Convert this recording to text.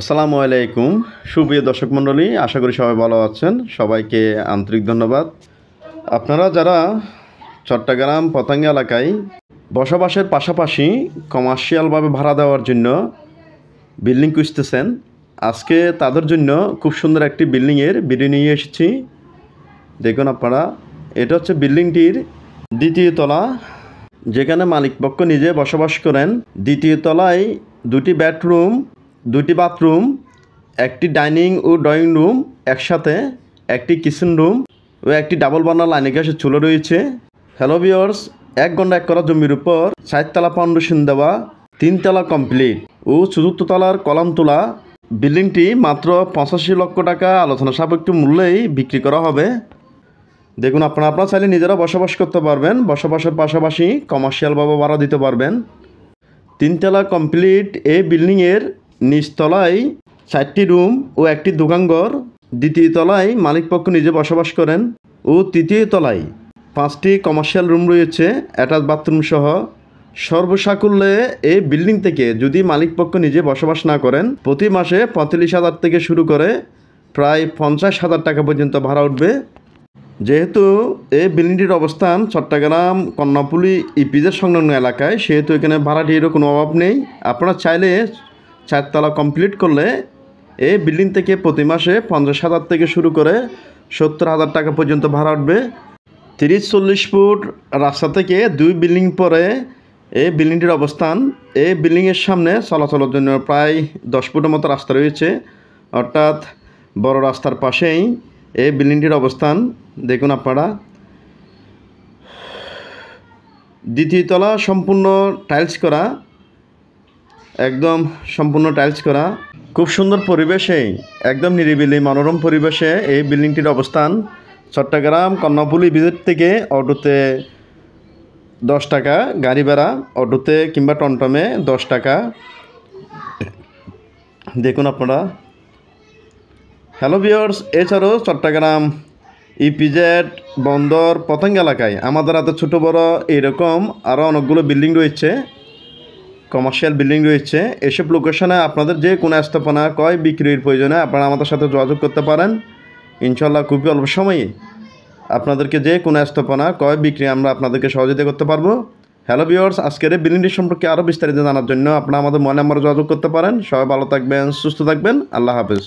আসসালামু আলাইকুম সুপ্রিয় দর্শক মণ্ডলী, আশা করি সবাই ভালো আছেন। সবাইকে আন্তরিক ধন্যবাদ। আপনারা যারা চট্টগ্রাম পতেঙ্গা এলাকায় বসবাসের পাশাপাশি কমার্শিয়ালভাবে ভাড়া দেওয়ার জন্য বিল্ডিং খুঁজতেছেন, আজকে তাদের জন্য খুব সুন্দর একটি বিল্ডিংয়ের ভিডিও নিয়ে এসেছি। দেখুন আপনারা, এটা হচ্ছে বিল্ডিংটির দ্বিতীয় তলা, যেখানে মালিকপক্ষ নিজে বসবাস করেন। দ্বিতীয় তলায় দুটি বেডরুম, দুটি বাথরুম, একটি ডাইনিং ও ড্রয়িং রুম, একসাথে একটি কিচেন রুম ও একটি ডাবল বার্নার লাইনে গ্যাসের চুলো রয়েছে। হ্যালো ভিউয়ার্স, 1 ঘন্টা 1 করা জমির উপর 4 তলা ফাউন্ডেশন দেওয়া, 3 তলা কমপ্লিট ও 4th তলার কলাম তোলা বিল্ডিংটি মাত্র 85 লক্ষ টাকা আলোচনা সাপেক্ষ মূল্যেই বিক্রি করা হবে। দেখুন আপনারা চাইলে নিজেরা বসবাস করতে পারবেন, বসবাসের পাশাপাশি কমার্শিয়ালভাবে ভাড়া দিতে পারবেন। 3 তলা কমপ্লিট এই বিল্ডিংয়ের নিচতলায় 4টি রুম ও একটি দোকানঘর, দ্বিতীয় তলায় মালিকপক্ষ নিজে বসবাস করেন ও তৃতীয় তলায় 5টি কমার্শিয়াল রুম রয়েছে অ্যাটাচ বাথরুম সহ। সর্বসাকুল্যে এই বিল্ডিং থেকে যদি মালিকপক্ষ নিজে বসবাস না করেন, প্রতি মাসে 45,000 থেকে শুরু করে প্রায় 50,000 টাকা পর্যন্ত ভাড়া উঠবে। যেহেতু এই বিল্ডিংটির অবস্থান চট্টগ্রাম কর্ণফুলী ইপিজেড সংলগ্ন এলাকায়, সেহেতু এখানে ভাড়াটিরও কোনো অভাব নেই। আপনারা চাইলে 4 তলা কমপ্লিট করলে এই বিল্ডিং থেকে প্রতি মাসে 50,000 থেকে শুরু করে 70,000 টাকা পর্যন্ত ভাড়া উঠবে। 30-40 ফুট রাস্তা থেকে 2 বিল্ডিং পরে এই বিল্ডিংটির অবস্থান। এই বিল্ডিংয়ের সামনে চলাচলের জন্য প্রায় 10 ফুটের মতো রাস্তা রয়েছে, অর্থাৎ বড় রাস্তার পাশেই এই বিল্ডিংটির অবস্থান। দেখুন আপনারা, দ্বিতীয় তলা সম্পূর্ণ টাইলস করা, একদম সম্পূর্ণ টাইলস করা, খুব সুন্দর পরিবেশে, একদম নিরিবিলি মনোরম পরিবেশে এই বিল্ডিংটির অবস্থান। চট্টগ্রাম কর্ণফুলী ভিজিট থেকে অটোতে 10 টাকা গাড়ি ভাড়া, অটোতে কিংবা টমটমে 10 টাকা। দেখুন আপনারা। হ্যালো ভিউয়ার্স, এছাড়াও চট্টগ্রাম ইপিজেড বন্দর পতেঙ্গা এলাকায় আমাদের হাতে ছোটো বড় এরকম আরও অনেকগুলো বিল্ডিং রয়েছে, কমার্শিয়াল বিল্ডিং রয়েছে। এসব লোকেশনে আপনাদের যে কোনো স্থাপনা ক্রয় বিক্রির প্রয়োজনে আপনারা আমাদের সাথে যোগাযোগ করতে পারেন। ইনশাল্লাহ খুবই অল্প সময়ে আপনাদেরকে যে কোনো স্থাপনা ক্রয় বিক্রি আমরা আপনাদেরকে সহযোগিতা করতে পারবো। হ্যালো ভিউয়ার্স, আজকের এই বিল্ডিংটি সম্পর্কে আরও বিস্তারিত জানার জন্য আপনারা আমাদের মোবাইল নাম্বারে যোগাযোগ করতে পারেন। সবাই ভালো থাকবেন, সুস্থ থাকবেন। আল্লাহ হাফেজ।